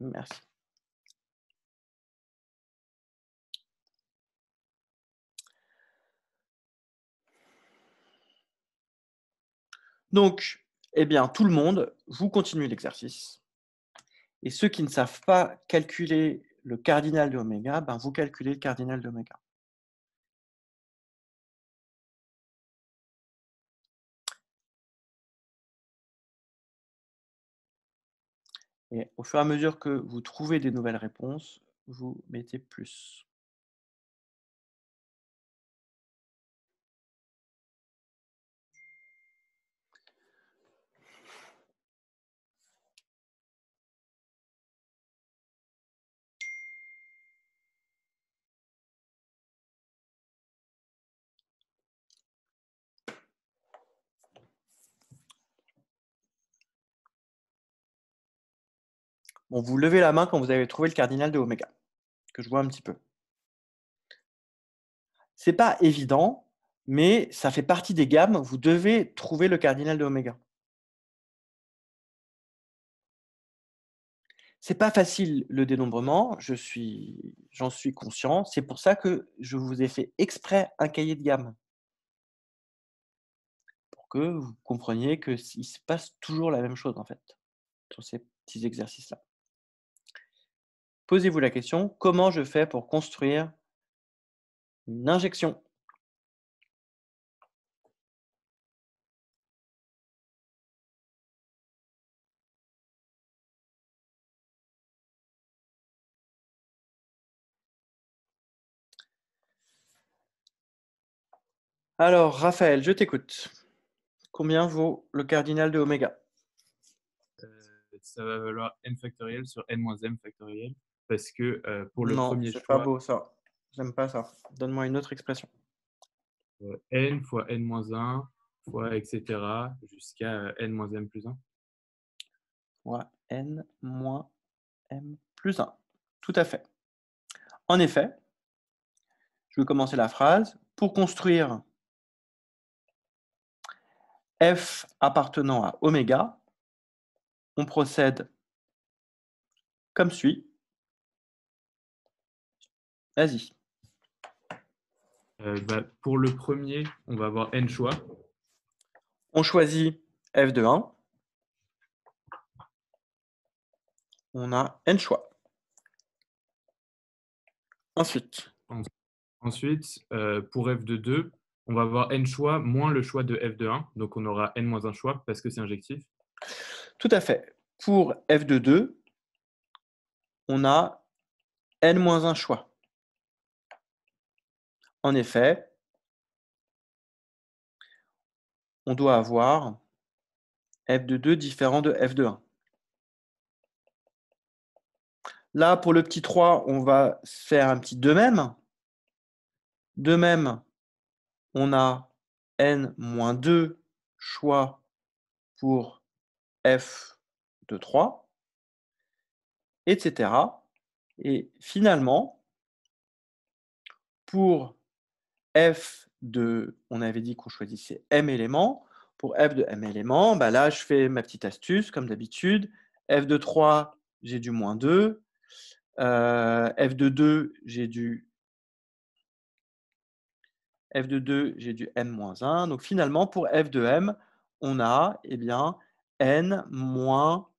Merci. Donc, eh bien, tout le monde, vous continuez l'exercice. Et ceux qui ne savent pas calculer le cardinal de oméga, ben, vous calculez le cardinal d'oméga. Et au fur et à mesure que vous trouvez des nouvelles réponses, vous mettez plus. Bon, vous levez la main quand vous avez trouvé le cardinal de oméga, que je vois un petit peu. C'est pas évident, mais ça fait partie des gammes. Vous devez trouver le cardinal de oméga. C'est pas facile le dénombrement, j'en suis conscient. C'est pour ça que je vous ai fait exprès un cahier de gamme, pour que vous compreniez que il se passe toujours la même chose en fait, sur ces petits exercices-là. Posez-vous la question: «Comment je fais pour construire une injection?» Alors Raphaël, je t'écoute. Combien vaut le cardinal de oméga? Ça va valoir n factoriel sur n moins m factoriel parce que pour le Non, premier c'est pas choix, beau ça. J'aime pas ça. Donne-moi une autre expression. n fois n moins 1 fois etc. jusqu'à n moins m plus 1. Ouais, n moins m plus 1. Tout à fait. En effet, je vais commencer la phrase. Pour construire f appartenant à oméga, on procède comme suit. Vas-y. Pour le premier, on va avoir n choix. On choisit f de 1. On a n choix. Ensuite, En- Ensuite, pour f de 2, on va avoir n choix moins le choix de f de 1. Donc on aura n moins 1 choix parce que c'est injectif. tout à fait. Pour f de 2, on a n moins 1 choix. En effet, on doit avoir f de 2 différent de f de 1. Là, pour le petit 3, on va faire un petit de même. De même, on a n-2 choix pour f de 3, etc. Et finalement, pour f de, on avait dit qu'on choisissait m éléments. Pour f de m éléments, bah là, je fais ma petite astuce, comme d'habitude. F de 3, j'ai du moins 2. F de 2, j'ai du m-1. Donc finalement, pour f de m, on a eh bien, n moins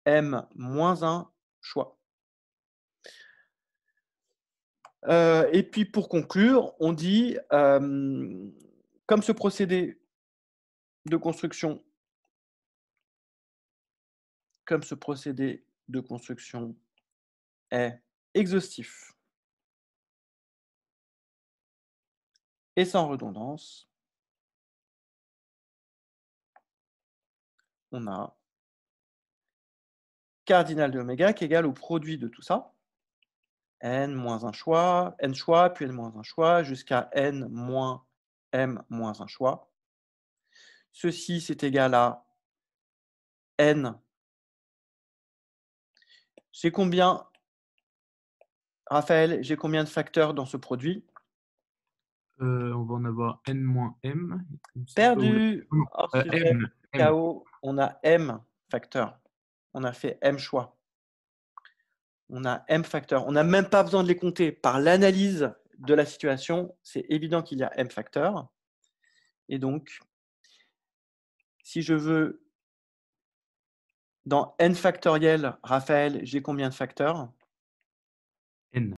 m-1 choix. Et puis pour conclure, on dit, comme ce procédé de construction est exhaustif et sans redondance, on a cardinal de oméga qui est égal au produit de tout ça, n moins un choix, n choix, puis n moins un choix, jusqu'à n moins m moins un choix. Ceci, c'est égal à n. J'ai combien, Raphaël, j'ai combien de facteurs dans ce produit? On va en avoir n moins m. Perdu, Non, hors sujet, m. KO, on a m facteurs. On a fait m choix. on a m facteurs. On n'a même pas besoin de les compter. Par l'analyse de la situation, c'est évident qu'il y a m facteurs. Et donc, si je veux, dans n factoriel, Raphaël, j'ai combien de facteurs? N.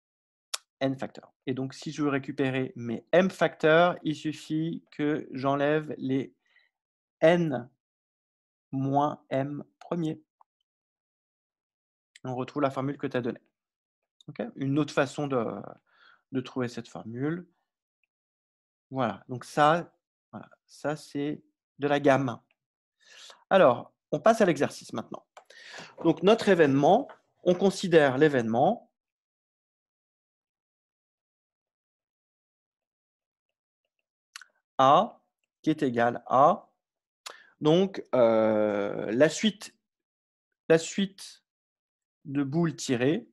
N facteurs. Et donc, si je veux récupérer mes m facteurs, il suffit que j'enlève les n moins m premiers. On retrouve la formule que tu as donnée. Okay, une autre façon de trouver cette formule. Voilà, donc ça, voilà, ça c'est de la gamme. Alors, on passe à l'exercice maintenant. Donc, notre événement, on considère l'événement A qui est égal à, donc, la suite de boules tirées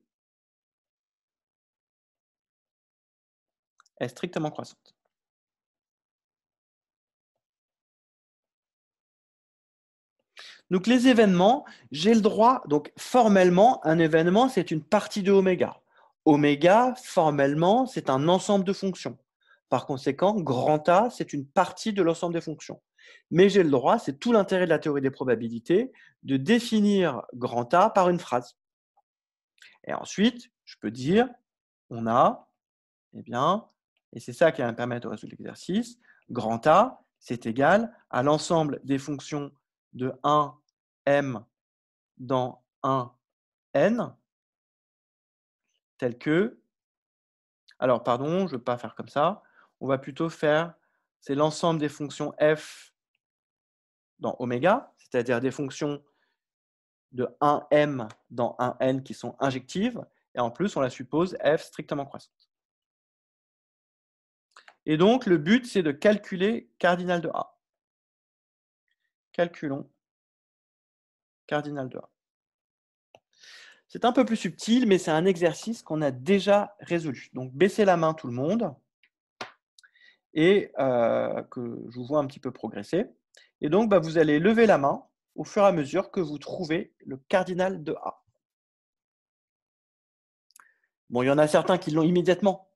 est strictement croissante. Donc, les événements, j'ai le droit, donc formellement, un événement, c'est une partie de oméga. Oméga, formellement, c'est un ensemble de fonctions. Par conséquent, grand A, c'est une partie de l'ensemble des fonctions. Mais j'ai le droit, c'est tout l'intérêt de la théorie des probabilités, de définir grand A par une phrase. Et ensuite, je peux dire, on a, eh bien, et c'est ça qui va me permettre de résoudre l'exercice, grand A, c'est égal à l'ensemble des fonctions de 1m dans 1n, tel que, alors pardon, je ne veux pas faire comme ça, on va plutôt faire, c'est l'ensemble des fonctions f dans oméga, c'est-à-dire des fonctions de 1m dans 1n qui sont injectives, et en plus on la suppose f strictement croissante. Et donc le but c'est de calculer cardinal de A. Calculons cardinal de A. C'est un peu plus subtil, mais c'est un exercice qu'on a déjà résolu. Donc, baissez la main tout le monde et que je vous vois un petit peu progresser. Et donc, vous allez lever la main au fur et à mesure que vous trouvez le cardinal de A. Bon, il y en a certains qui l'ont immédiatement.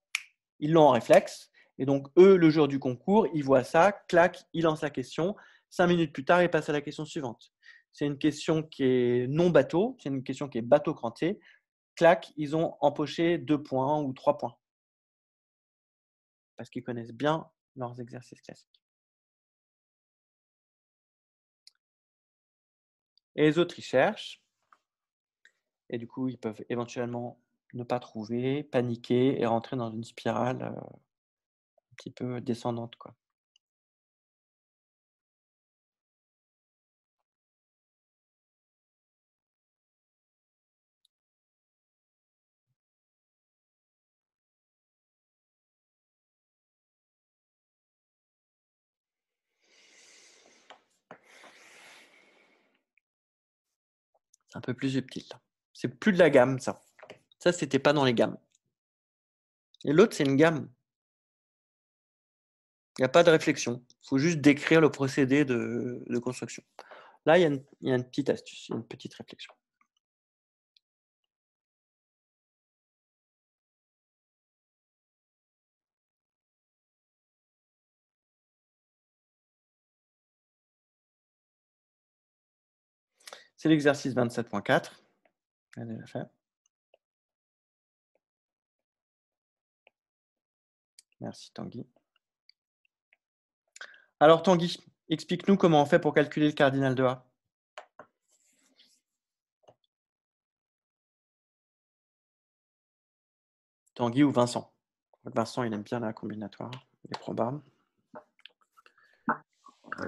Ils l'ont en réflexe. Et donc, eux, le jour du concours, ils voient ça, clac, ils lancent la question. 5 minutes plus tard, ils passent à la question suivante. C'est une question qui est non bateau, c'est une question qui est bateau-cranté. Clac, ils ont empoché 2 points ou 3 points. Parce qu'ils connaissent bien leurs exercices classiques. Et les autres, ils cherchent. Et du coup, ils peuvent éventuellement ne pas trouver, paniquer et rentrer dans une spirale un petit peu descendante, quoi. C'est un peu plus subtil. C'est plus de la gamme, ça. Ça, c'était pas dans les gammes. Et l'autre, c'est une gamme. Il n'y a pas de réflexion. Il faut juste décrire le procédé de construction. Là, il y a une petite astuce, une petite réflexion. C'est l'exercice 27.4. On a déjà fait. Merci Tanguy. Alors Tanguy, explique-nous comment on fait pour calculer le cardinal de A. Tanguy ou Vincent? Vincent, il aime bien la combinatoire, il est probable.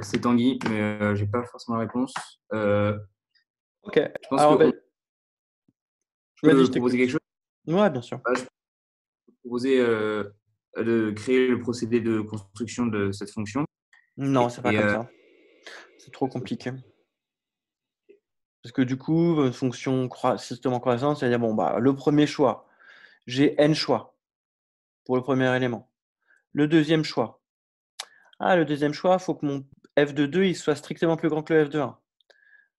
C'est Tanguy, mais j'ai pas forcément la réponse. Ok. Je pense Alors, que je peux proposer quelque chose. Ouais, bien sûr. Je peux proposer de créer le procédé de construction de cette fonction. Non, c'est pas comme ça. C'est trop compliqué. Parce que du coup, fonction strictement croissante, c'est-à-dire, bon, le premier choix, j'ai n choix pour le premier élément. Le deuxième choix. Le deuxième choix, il faut que mon f de 2 il soit strictement plus grand que le f de 1.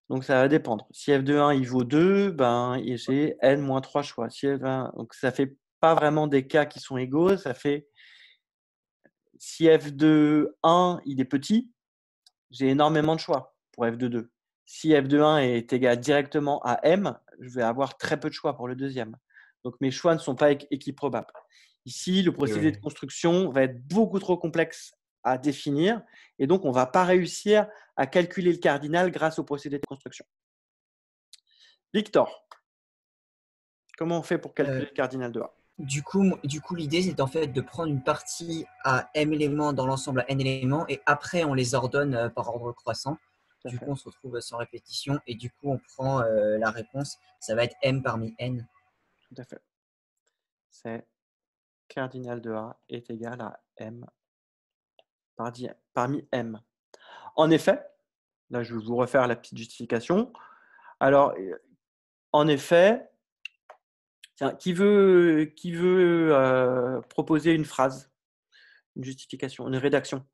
Donc, ça va dépendre. Si f de 1 il vaut 2, ben, j'ai n moins 3 choix. Si f1, donc, ça ne fait pas vraiment des cas qui sont égaux. Ça fait, si f de 1 il est petit, j'ai énormément de choix pour f de 2. Si f de 1 est égal directement à m, je vais avoir très peu de choix pour le deuxième. Donc, mes choix ne sont pas équiprobables. Ici, le procédé de construction va être beaucoup trop complexe à définir et donc on ne va pas réussir à calculer le cardinal grâce au procédé de construction. Victor, comment on fait pour calculer le cardinal de A? Du coup, l'idée, c'est en fait de prendre une partie à m éléments dans l'ensemble à n éléments et après, on les ordonne par ordre croissant. Du coup, on se retrouve sans répétition et du coup, on prend la réponse. Ça va être m parmi n. Tout à fait. C'est cardinal de A est égal à m parmi m. En effet, là, je vais vous refaire la petite justification. Alors, en effet, tiens, qui veut proposer une phrase, une justification, une rédaction?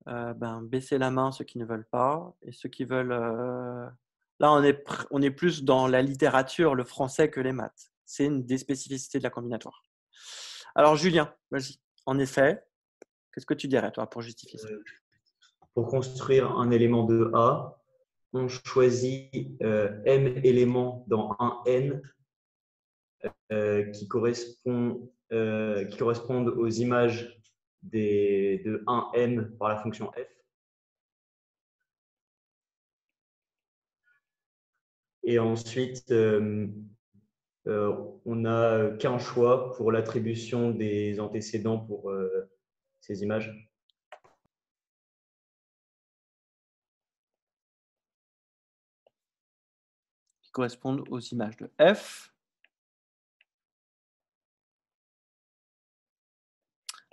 Baissez la main ceux qui ne veulent pas et ceux qui veulent. Là, on est plus dans la littérature, le français que les maths. C'est une des spécificités de la combinatoire. Alors, Julien, vas-y. En effet, qu'est-ce que tu dirais, toi, pour justifier ça? Pour construire un élément de A, on choisit m éléments dans un n qui correspondent aux images de 1n par la fonction f. Et ensuite, on n'a qu'un choix pour l'attribution des antécédents pour ces images. Qui correspondent aux images de f.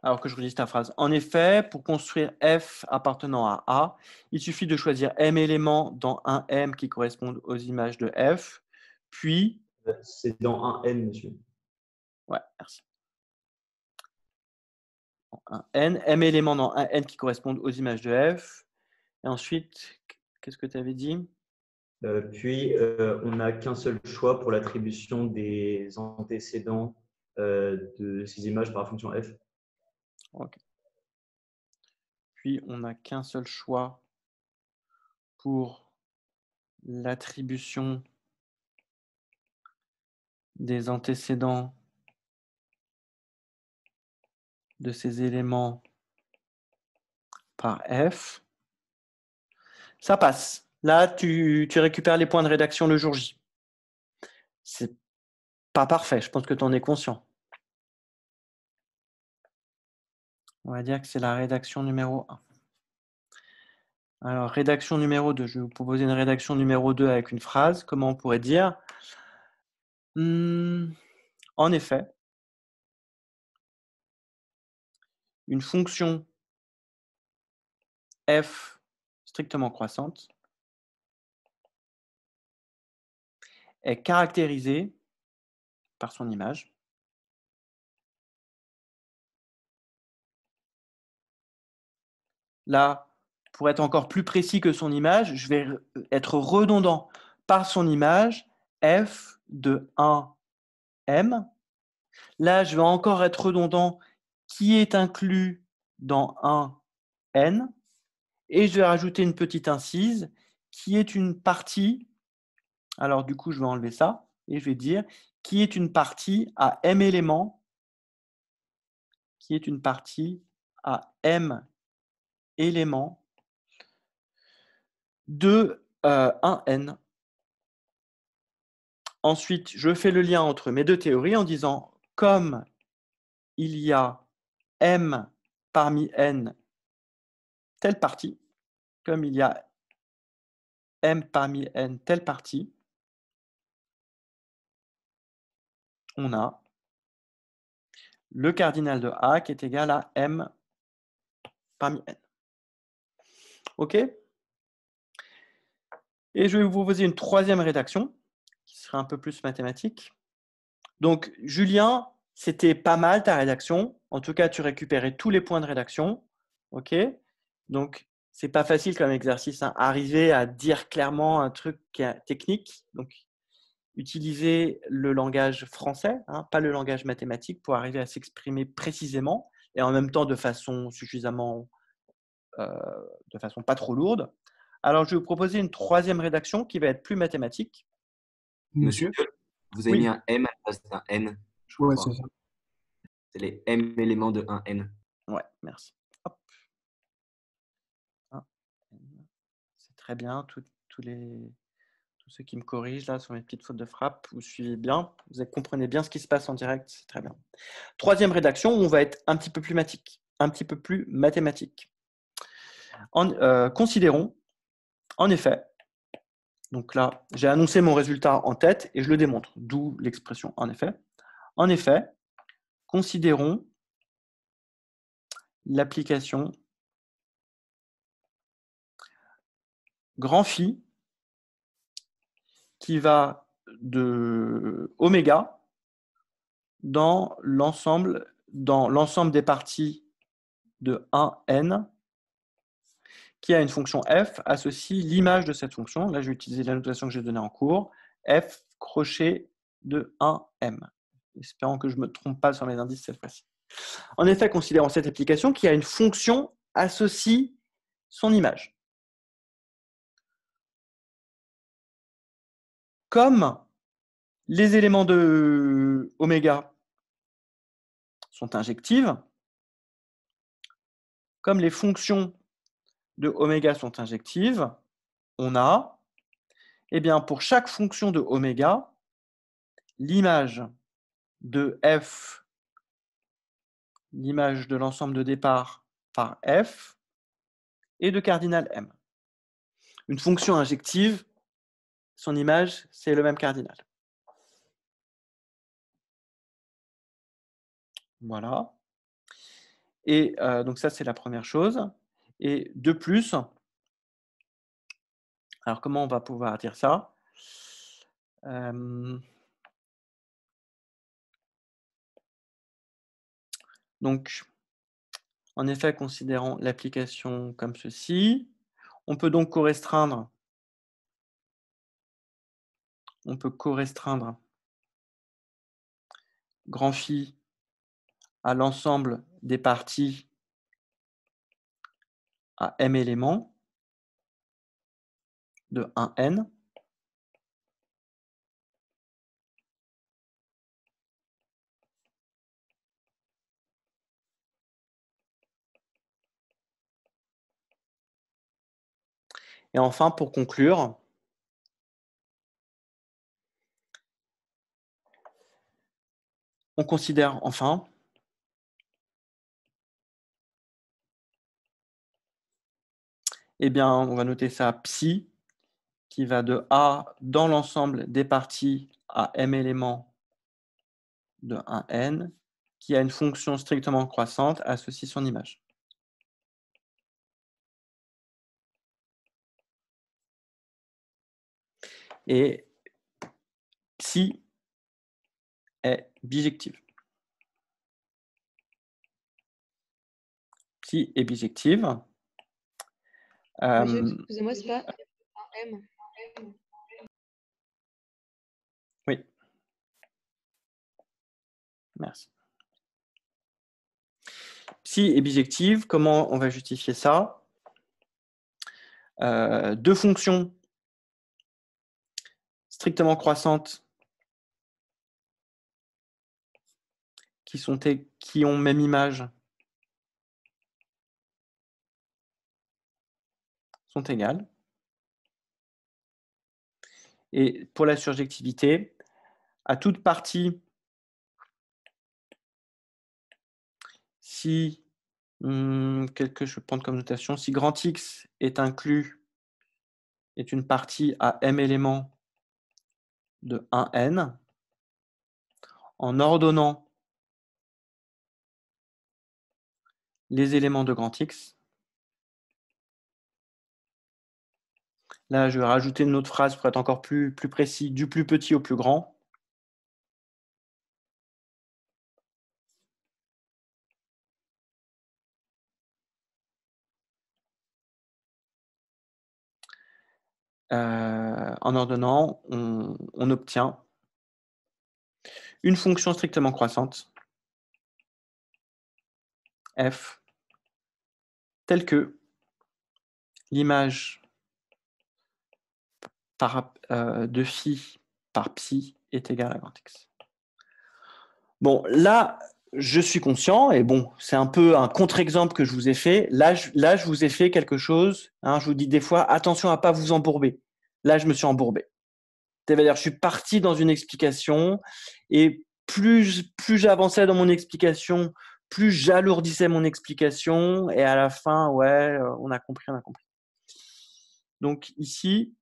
Alors que je redis ta phrase. En effet, pour construire f appartenant à A, il suffit de choisir m éléments dans un m qui correspondent aux images de f, puis… C'est dans un n, monsieur. Ouais, merci. Un n, m éléments dans un n qui correspondent aux images de f. Et ensuite, qu'est-ce que tu avais dit? Puis, on n'a qu'un seul choix pour l'attribution des antécédents de ces images par la fonction f. Okay. Puis, on n'a qu'un seul choix pour l'attribution des antécédents de ces éléments par f. Ça passe. Là, tu récupères les points de rédaction le jour J. C'est pas parfait, je pense que tu en es conscient. On va dire que c'est la rédaction numéro 1. Alors, rédaction numéro 2. Je vais vous proposer une rédaction numéro 2 avec une phrase. Comment on pourrait dire? En effet, une fonction f strictement croissante est caractérisée par son image. Là, pour être encore plus précis que son image, je vais être redondant par son image f de 1m. Là, je vais encore être redondant qui est inclus dans 1n. Et je vais rajouter une petite incise qui est une partie. Alors, du coup, je vais enlever ça et je vais dire qui est une partie à m éléments, qui est une partie à m éléments de 1n. Ensuite, je fais le lien entre mes deux théories en disant comme il y a m parmi n telle partie, comme il y a m parmi n telle partie, on a le cardinal de A qui est égal à m parmi n. OK? Et je vais vous proposer une troisième rédaction qui sera un peu plus mathématique. Donc, Julien, c'était pas mal ta rédaction. En tout cas, tu récupérais tous les points de rédaction. OK? Donc, c'est pas facile comme exercice, hein. Arriver à dire clairement un truc qui est technique, donc utiliser le langage français, hein, pas le langage mathématique, pour arriver à s'exprimer précisément et en même temps de façon suffisamment, de façon pas trop lourde. Alors, je vais vous proposer une troisième rédaction qui va être plus mathématique. Monsieur, vous avez Oui. mis un M à la place d'un N. Je Ouais, crois. c'est ça. C'est les M éléments de un N. Ouais, merci. Hop. C'est très bien. Tous ceux qui me corrigent là sur mes petites fautes de frappe, vous suivez bien, vous comprenez bien ce qui se passe en direct, c'est très bien. Troisième rédaction, on va être un petit peu plus mathématique. Considérons, en effet, donc là, j'ai annoncé mon résultat en tête et je le démontre, d'où l'expression en effet. En effet, considérons l'application grand phi qui va de oméga dans l'ensemble des parties de 1n qui a une fonction f associe l'image de cette fonction. Là, je vais utiliser la notation que j'ai donnée en cours, f crochet de 1m. Espérons que je ne me trompe pas sur mes indices cette fois-ci. En effet, considérons cette application qui a une fonction associe son image. Comme les éléments de oméga sont injectives, comme les fonctions de oméga sont injectives, on a, eh bien, pour chaque fonction de oméga, l'image de f, l'image de l'ensemble de départ par f, et de cardinal m. Une fonction injective, son image, c'est le même cardinal. Voilà. Et donc ça, c'est la première chose. Et de plus, alors comment on va pouvoir dire ça? Donc, en effet, considérons l'application comme ceci. On peut donc correstreindre. On peut correstreindre grand phi à l'ensemble des parties à m éléments de 1n. Et enfin, pour conclure, on considère enfin eh bien, on va noter ça psi qui va de A dans l'ensemble des parties à m éléments de 1n, qui a une fonction strictement croissante associe son image. Et psi est bijective. Psi est bijective. Monsieur, excusez-moi, c'est pas un M. Oui. Merci. Psi est bijective. Comment on va justifier ça? Deux fonctions strictement croissantes qui ont même image sont égales. Et pour la surjectivité, à toute partie, si je vais prendre comme notation, si grand X est une partie à m éléments de 1n, en ordonnant les éléments de grand X. Là, je vais rajouter une autre phrase pour être encore plus précis, du plus petit au plus grand. en ordonnant, on obtient une fonction strictement croissante, f, telle que l'image de phi par psi est égale à grand X. Bon, là, je suis conscient, et bon, c'est un peu un contre-exemple que je vous ai fait. Là, je vous ai fait quelque chose, hein, je vous dis des fois, attention à ne pas vous embourber. Là, je me suis embourbé. C'est-à-dire, je suis parti dans une explication, et plus j'avançais dans mon explication, plus j'alourdissais mon explication, et à la fin, ouais, on a compris. Donc ici,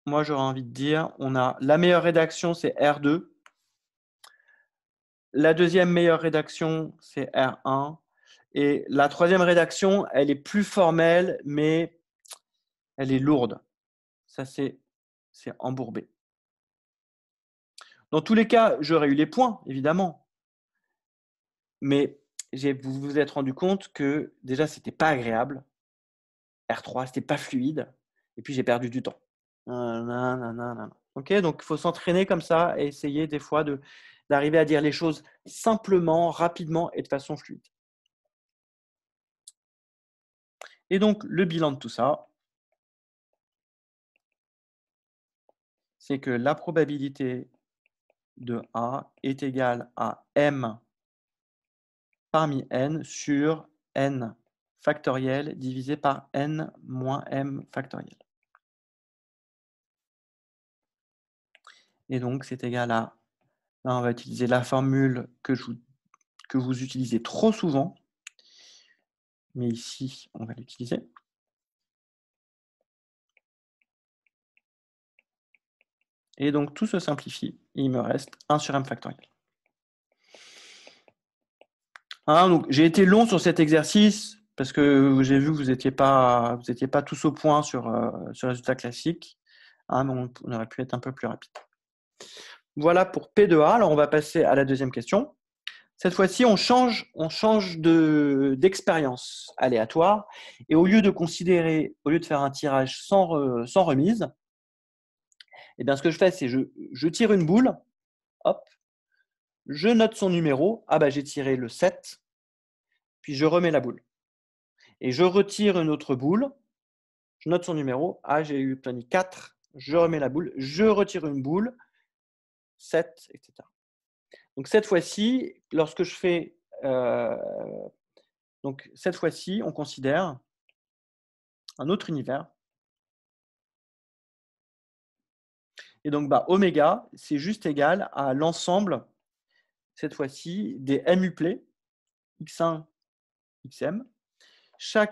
moi, j'aurais envie de dire, on a la meilleure rédaction, c'est R2. La deuxième meilleure rédaction, c'est R1. Et la troisième rédaction, elle est plus formelle, mais elle est lourde. Ça, c'est embourbé. Dans tous les cas, j'aurais eu les points, évidemment. Mais vous vous êtes rendu compte que déjà, ce n'était pas agréable. R3, ce n'était pas fluide. Et puis, j'ai perdu du temps. Okay, donc, il faut s'entraîner comme ça et essayer des fois d'arriver à dire les choses simplement, rapidement et de façon fluide. Et donc, le bilan de tout ça, c'est que la probabilité de A est égale à M parmi N sur N factoriel divisé par N moins M factoriel. Et donc, c'est égal à, là, on va utiliser la formule que vous utilisez trop souvent, mais ici, on va l'utiliser. Et donc, tout se simplifie. Et il me reste 1 sur M factoriel. Hein, donc, j'ai été long sur cet exercice parce que j'ai vu que vous n'étiez pas tous au point sur le résultat classique. Hein, mais on aurait pu être un peu plus rapide. Voilà pour P de A. Alors, on va passer à la deuxième question. Cette fois-ci, on change d'expérience aléatoire. Et au lieu de faire un tirage sans remise, eh bien, ce que je fais, c'est je tire une boule, hop, je note son numéro. Ah bah, j'ai tiré le 7, puis je remets la boule. Et je retire une autre boule, je note son numéro. Ah, j'ai obtenu 4, je remets la boule, je retire une boule, 7, etc. Donc, cette fois-ci, lorsque je fais… donc, cette fois-ci, on considère un autre univers. Et donc, bah, oméga, c'est juste égal à l'ensemble, cette fois-ci, des M-uplets, x1, xm. Ça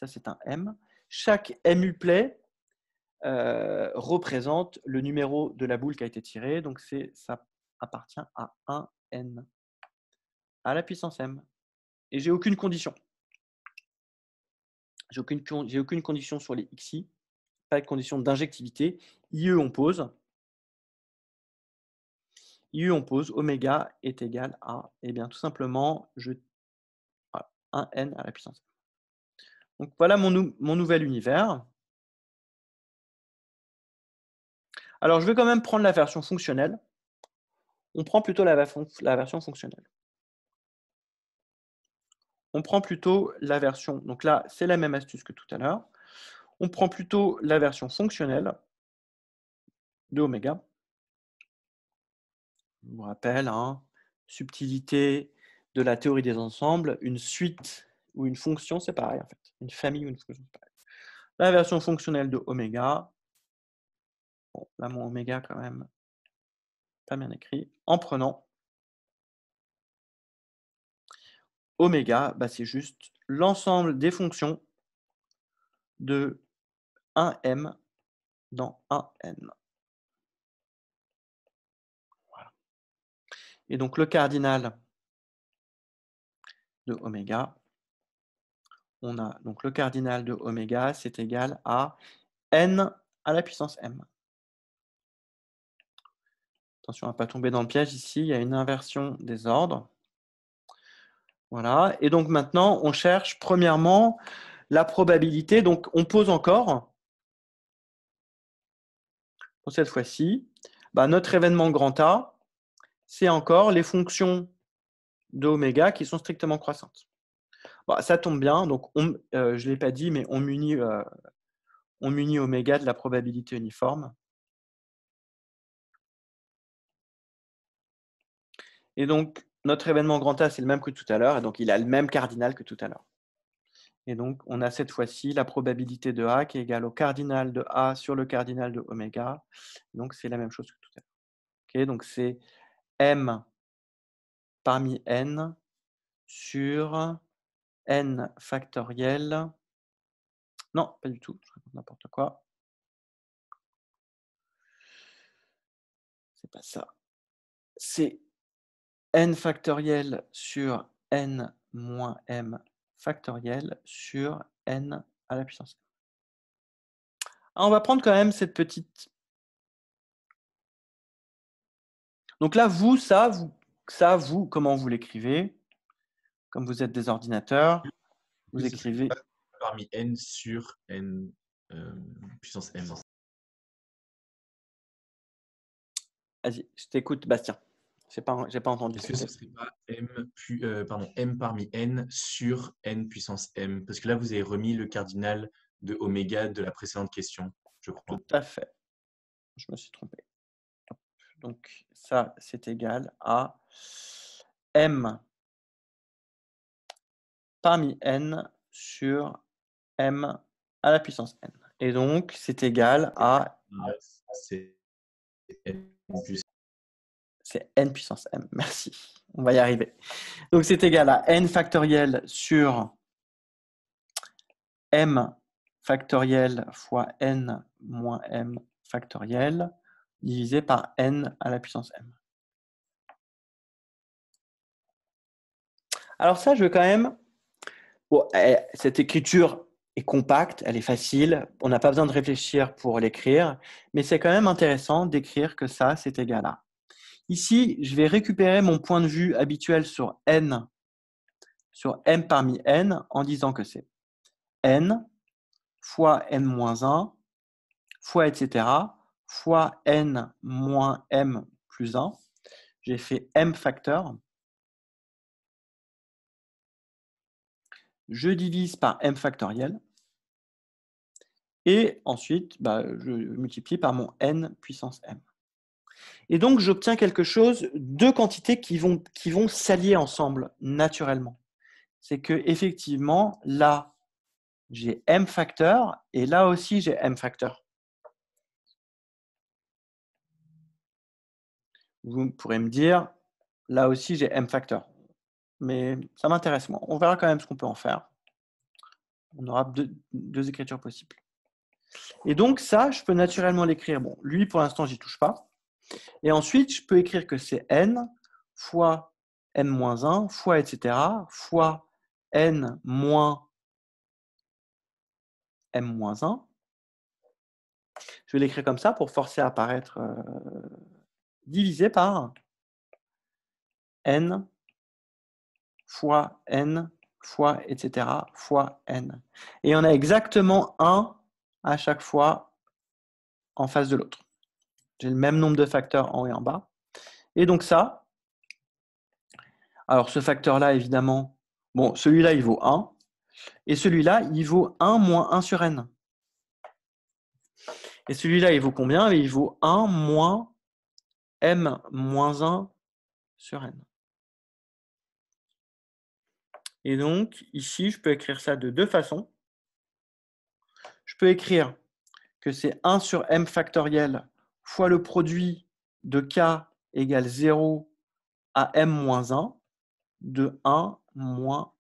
c'est un M, chaque M-uplet représente le numéro de la boule qui a été tirée, donc ça appartient à 1n à la puissance m. Et j'ai aucune condition. J'ai aucune condition sur les xi, pas de condition d'injectivité. IE on pose. Oméga est égal à, eh bien, tout simplement, 1n à la puissance m. Donc voilà mon nouvel univers. Alors je vais quand même prendre la version fonctionnelle. On prend plutôt la version fonctionnelle. On prend plutôt la version, donc là c'est la même astuce que tout à l'heure. On prend plutôt la version fonctionnelle de oméga. Je vous rappelle, hein, subtilité de la théorie des ensembles, une suite ou une fonction, c'est pareil en fait. Une famille ou une fonction, c'est pareil. La version fonctionnelle de oméga, bon, là mon oméga quand même, pas bien écrit, en prenant oméga, bah, c'est juste l'ensemble des fonctions de 1m dans 1n. Voilà. Et donc le cardinal de oméga, on a donc le cardinal de oméga, c'est égal à n à la puissance m. Attention à ne pas tomber dans le piège ici, il y a une inversion des ordres. Voilà, et donc maintenant, on cherche premièrement la probabilité, donc on pose encore, pour cette fois-ci, notre événement grand A, c'est encore les fonctions de oméga qui sont strictement croissantes. Bon, ça tombe bien, donc je ne l'ai pas dit, mais on munit oméga de la probabilité uniforme. Et donc, notre événement grand A, c'est le même que tout à l'heure, et donc il a le même cardinal que tout à l'heure. Et donc, on a cette fois-ci la probabilité de A qui est égale au cardinal de A sur le cardinal de oméga. Donc, c'est la même chose que tout à l'heure. Okay, donc, c'est M parmi N sur N factoriel. Non, pas du tout, je raconte n'importe quoi. C'est pas ça. C'est N factoriel sur N moins M factoriel sur N à la puissance. Alors, on va prendre quand même cette petite. Donc là, vous, comment vous l'écrivez? Comme vous êtes des ordinateurs, vous écrivez. Parmi N sur N puissance M. Vas-y, je t'écoute, Bastien. J'ai pas entendu. Est-ce que ce ne serait pas M parmi N sur N puissance M? Parce que là, vous avez remis le cardinal de oméga de la précédente question, je crois. Tout à fait. Je me suis trompé. Donc, ça, c'est égal à M parmi N sur M à la puissance N. Et donc, c'est égal à. C'est N plus. C'est N puissance M. Merci. On va y arriver. Donc, c'est égal à N factoriel sur M factoriel fois N moins M factoriel divisé par N à la puissance M. Alors ça, je veux quand même. Bon, cette écriture est compacte, elle est facile, on n'a pas besoin de réfléchir pour l'écrire, mais c'est quand même intéressant d'écrire que ça, c'est égal à. Ici, je vais récupérer mon point de vue habituel sur N, sur M parmi N, en disant que c'est N fois N-1 fois etc. fois N moins M plus 1. J'ai fait M facteur. Je divise par M factoriel. Et ensuite, je multiplie par mon N puissance M. Et donc, j'obtiens quelque chose, deux quantités qui vont s'allier ensemble naturellement. C'est que effectivement, là, j'ai M facteur et là aussi, j'ai M facteur. Vous pourrez me dire, là aussi, j'ai M facteur. Mais ça m'intéresse moins. On verra quand même ce qu'on peut en faire. On aura deux écritures possibles. Et donc, ça, je peux naturellement l'écrire. Bon, lui, pour l'instant, j'y touche pas. Et ensuite, je peux écrire que c'est N fois N-1 fois etc. fois N moins M-1. Je vais l'écrire comme ça pour forcer à apparaître divisé par N fois N fois etc. fois N. Et on a exactement 1 à chaque fois en face de l'autre. J'ai le même nombre de facteurs en haut et en bas. Et donc ça, alors ce facteur-là, évidemment, bon, celui-là, il vaut 1. Et celui-là, il vaut 1 moins 1 sur N. Et celui-là, il vaut combien? Il vaut 1 moins M moins 1 sur N. Et donc, ici, je peux écrire ça de deux façons. Je peux écrire que c'est 1 sur M factoriel fois le produit de K égale 0 à M moins 1 de 1 moins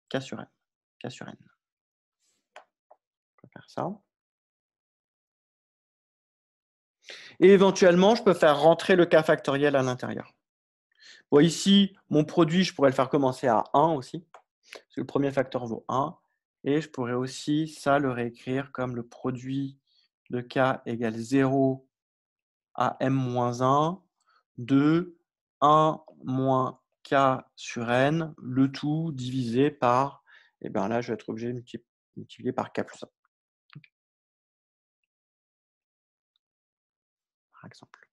K sur N. K sur N. On peut faire ça. Et éventuellement, je peux faire rentrer le K factoriel à l'intérieur. Bon, ici, mon produit, je pourrais le faire commencer à 1 aussi, parce que le premier facteur vaut 1. Et je pourrais aussi, ça, le réécrire comme le produit de K égale 0 à M-1 de 1 moins K sur N, le tout divisé par, et bien là, je vais être obligé de multiplier multiplié par k plus 1. Par exemple.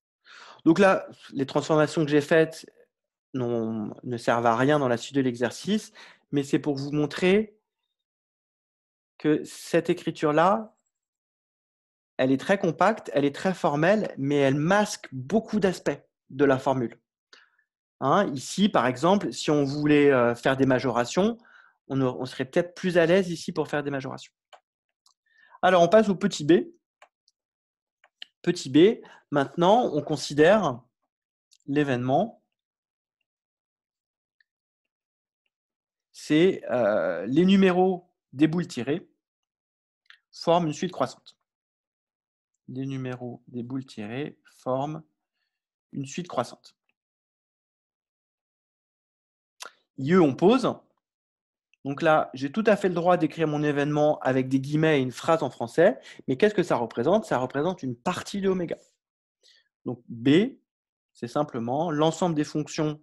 Donc là, les transformations que j'ai faites ne servent à rien dans la suite de l'exercice, mais c'est pour vous montrer que cette écriture-là, elle est très compacte, elle est très formelle, mais elle masque beaucoup d'aspects de la formule. Hein, ici, par exemple, si on voulait faire des majorations, on serait peut-être plus à l'aise ici pour faire des majorations. Alors, on passe au petit b. Petit b, maintenant, on considère l'événement. C'est les numéros des boules tirées forment une suite croissante. Les numéros des boules tirées forment une suite croissante. IE, on pose. Donc là, j'ai tout à fait le droit d'écrire mon événement avec des guillemets et une phrase en français, mais qu'est-ce que ça représente? Ça représente une partie de oméga. Donc B, c'est simplement l'ensemble des fonctions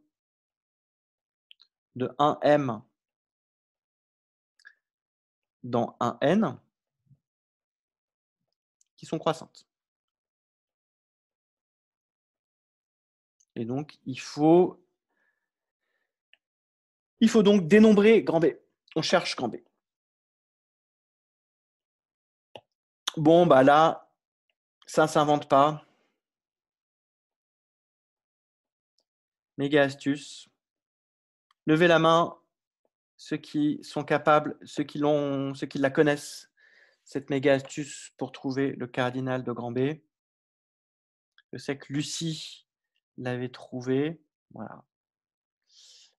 de 1m dans 1n qui sont croissantes. Et donc, il faut donc dénombrer grand B. On cherche grand B. Bon, bah là, ça ne s'invente pas. Méga astuce. Levez la main, ceux qui sont capables, ceux qui la connaissent, cette méga astuce pour trouver le cardinal de grand B. Je sais que Lucie l'avait trouvé. Voilà.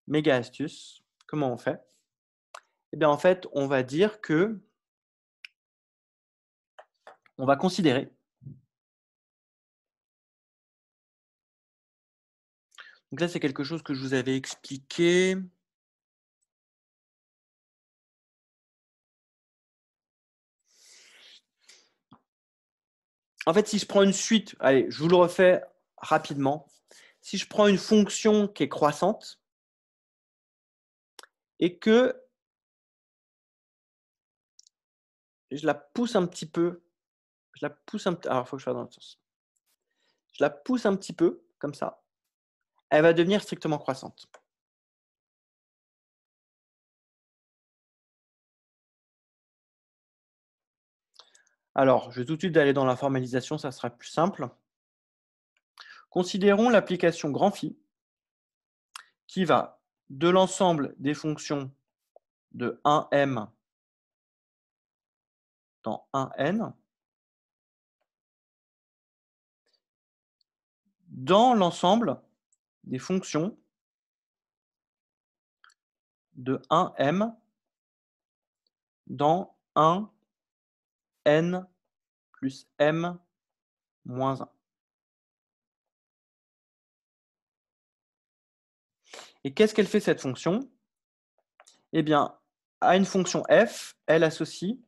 Méga astuce. Comment on fait? Eh bien, en fait, on va dire que on va considérer. Donc là, c'est quelque chose que je vous avais expliqué. En fait, si je prends une suite, allez, je vous le refais rapidement. Si je prends une fonction qui est croissante et que je la pousse un petit peu, alors il faut que je fasse dans l'autre sens. Je la pousse un petit peu, comme ça, elle va devenir strictement croissante. Alors, je vais tout de suite aller dans la formalisation, ça sera plus simple. Considérons l'application grand phi qui va de l'ensemble des fonctions de 1m dans 1n dans l'ensemble des fonctions de 1m dans 1n plus m moins 1. Et qu'est-ce qu'elle fait cette fonction? Eh bien, à une fonction f, elle associe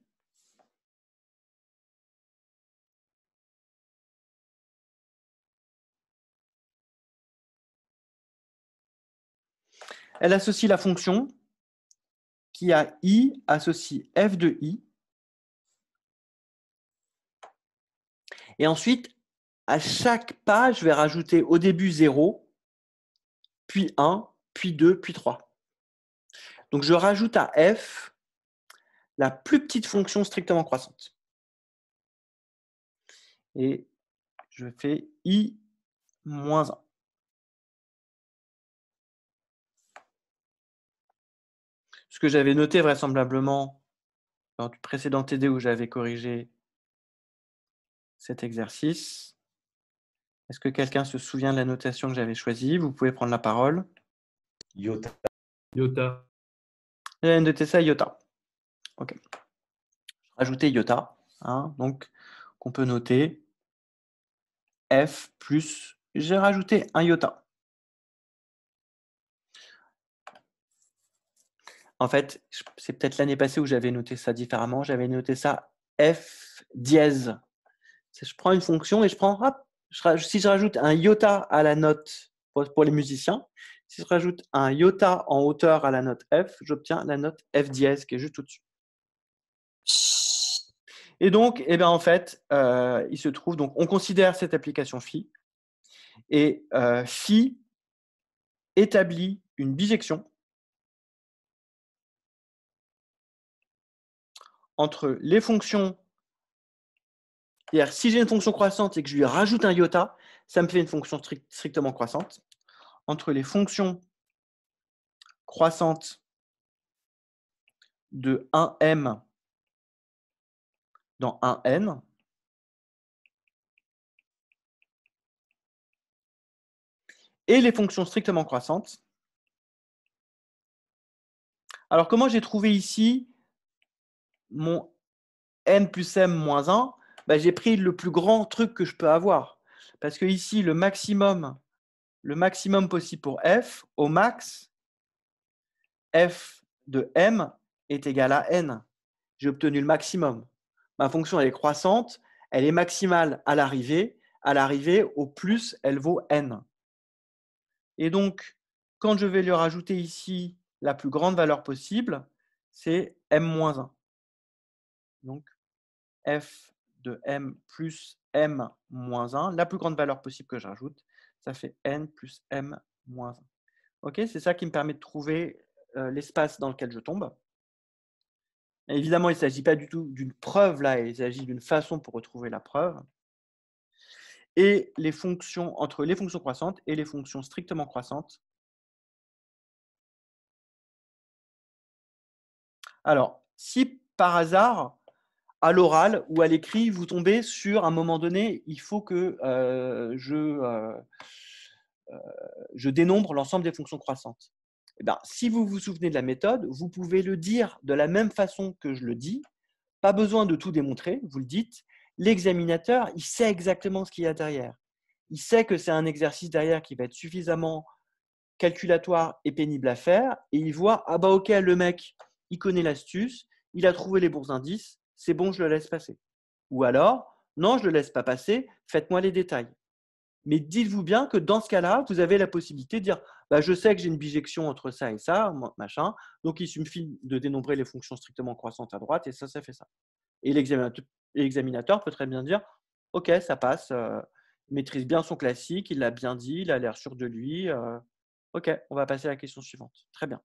la fonction qui a i associe f de i. Et ensuite, à chaque pas, je vais rajouter au début 0, puis 1, puis 2, puis 3. Donc, je rajoute à f la plus petite fonction strictement croissante. Et je fais i moins 1. Ce que j'avais noté vraisemblablement lors du précédent TD où j'avais corrigé cet exercice. Est-ce que quelqu'un se souvient de la notation que j'avais choisie? Vous pouvez prendre la parole. Iota. Iota. J'avais noté ça iota. OK. Rajouter iota. Hein, donc, qu'on peut noter f plus, j'ai rajouté un iota. En fait, c'est peut-être l'année passée où j'avais noté ça différemment. J'avais noté ça f dièse. Je prends une fonction et je prends, hop, si je rajoute un iota à la note pour les musiciens, si je rajoute un iota en hauteur à la note f, j'obtiens la note f dièse qui est juste au-dessus. Et donc, eh ben, en fait, il se trouve, donc, on considère cette application phi, et phi établit une bijection entre les fonctions. C'est-à-dire, si j'ai une fonction croissante et que je lui rajoute un iota, ça me fait une fonction strictement croissante. Entre les fonctions croissantes de 1m dans 1n et les fonctions strictement croissantes. Alors, comment j'ai trouvé ici mon n plus m moins 1 ? Ben, j'ai pris le plus grand truc que je peux avoir. Parce que ici, le maximum possible pour f, au max, f de m est égal à n. J'ai obtenu le maximum. Ma fonction, elle est croissante, elle est maximale à l'arrivée. À l'arrivée, au plus, elle vaut n. Et donc, quand je vais lui rajouter ici la plus grande valeur possible, c'est m-1. Donc, f de m plus m-1, la plus grande valeur possible que je rajoute, ça fait n plus m-1. Ok, c'est ça qui me permet de trouver l'espace dans lequel je tombe. Et évidemment, il ne s'agit pas du tout d'une preuve là, il s'agit d'une façon pour retrouver la preuve. Et les fonctions, entre les fonctions croissantes et les fonctions strictement croissantes. Alors, si par hasard, à l'oral ou à l'écrit, vous tombez sur un moment donné, il faut que je dénombre l'ensemble des fonctions croissantes. Eh bien, si vous vous souvenez de la méthode, vous pouvez le dire de la même façon que je le dis. Pas besoin de tout démontrer, vous le dites. L'examinateur, il sait exactement ce qu'il y a derrière. Il sait que c'est un exercice derrière qui va être suffisamment calculatoire et pénible à faire. Et il voit, ah bah ok, le mec, il connaît l'astuce, il a trouvé les bons indices, c'est bon, je le laisse passer. Ou alors, non, je ne le laisse pas passer, faites-moi les détails. Mais dites-vous bien que dans ce cas-là, vous avez la possibilité de dire bah, je sais que j'ai une bijection entre ça et ça, machin, donc il suffit de dénombrer les fonctions strictement croissantes à droite et ça fait ça. Et l'examinateur peut très bien dire ok, ça passe, il maîtrise bien son classique, il l'a bien dit, il a l'air sûr de lui. Ok, on va passer à la question suivante. Très bien.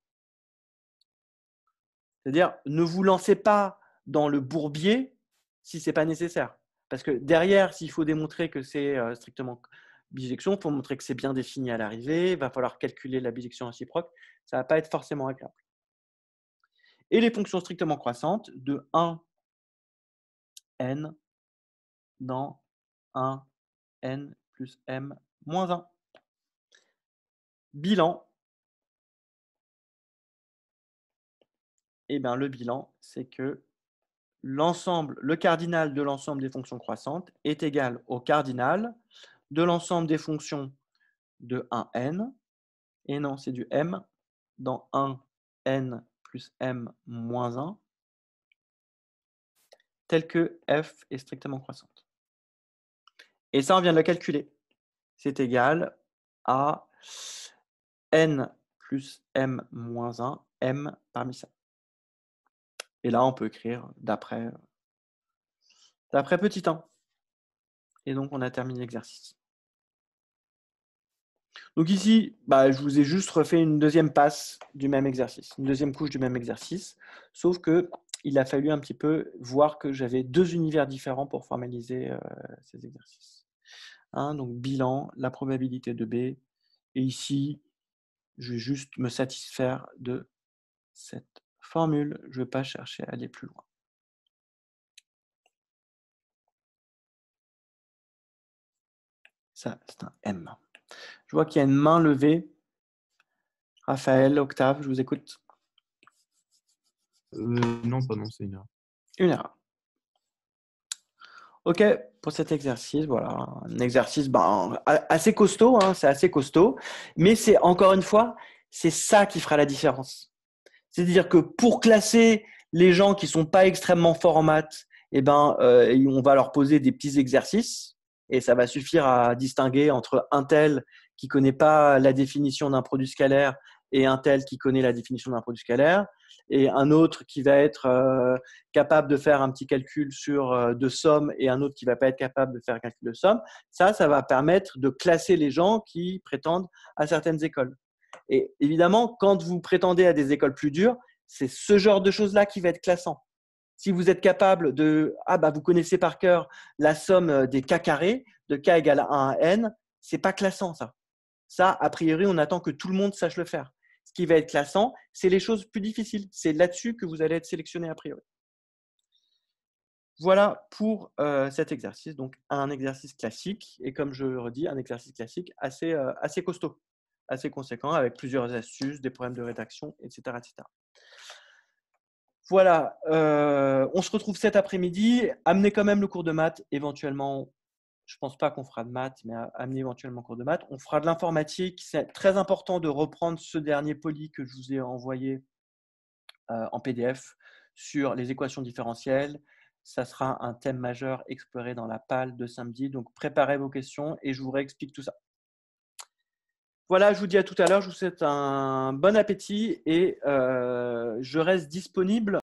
C'est-à-dire, ne vous lancez pas dans le bourbier si ce n'est pas nécessaire. Parce que derrière, s'il faut démontrer que c'est strictement bijection, il faut montrer que c'est bien défini à l'arrivée, il va falloir calculer la bijection réciproque, ça ne va pas être forcément agréable. Et les fonctions strictement croissantes de 1n dans 1n plus m moins 1. Bilan. Eh bien, le bilan, c'est que le cardinal de l'ensemble des fonctions croissantes est égal au cardinal de l'ensemble des fonctions de 1n, et non, c'est du m, dans 1n plus m moins 1, tel que f est strictement croissante. Et ça, on vient de le calculer. C'est égal à n plus m moins 1, m parmi ça. Et là, on peut écrire d'après petit 1. Et donc, on a terminé l'exercice. Donc ici, je vous ai juste refait une deuxième passe du même exercice, une deuxième couche du même exercice, sauf qu'il a fallu un petit peu voir que j'avais deux univers différents pour formaliser ces exercices. Donc bilan, la probabilité de B, et ici, je vais juste me satisfaire de cette formule, je ne vais pas chercher à aller plus loin. Ça, c'est un M. Je vois qu'il y a une main levée. Raphaël, Octave, je vous écoute. Non, c'est une erreur. Une erreur. Ok, pour cet exercice, voilà, un exercice assez costaud, c'est assez costaud, mais c'est encore une fois, c'est ça qui fera la différence. C'est-à-dire que pour classer les gens qui ne sont pas extrêmement forts en maths, on va leur poser des petits exercices et ça va suffire à distinguer entre un tel qui ne connaît pas la définition d'un produit scalaire et un tel qui connaît la définition d'un produit scalaire, et un autre qui va être capable de faire un petit calcul de somme et un autre qui ne va pas être capable de faire un calcul de somme. Ça va permettre de classer les gens qui prétendent à certaines écoles. Et évidemment, quand vous prétendez à des écoles plus dures, c'est ce genre de choses-là qui va être classant. Si vous êtes capable vous connaissez par cœur la somme des k carrés, de k égale 1 à n, c'est pas classant ça. Ça, a priori, on attend que tout le monde sache le faire. Ce qui va être classant, c'est les choses plus difficiles. C'est là-dessus que vous allez être sélectionné a priori. Voilà pour cet exercice. Donc, un exercice classique, et comme je le redis, un exercice classique assez costaud, assez conséquent, avec plusieurs astuces, des problèmes de rédaction, etc. etc. Voilà, on se retrouve cet après-midi. Amenez quand même le cours de maths, éventuellement. Je ne pense pas qu'on fera de maths, mais amenez éventuellement le cours de maths. On fera de l'informatique. C'est très important de reprendre ce dernier poly que je vous ai envoyé en PDF sur les équations différentielles. Ça sera un thème majeur exploré dans la PAL de samedi. Donc, préparez vos questions et je vous réexplique tout ça. Voilà, je vous dis à tout à l'heure. Je vous souhaite un bon appétit et je reste disponible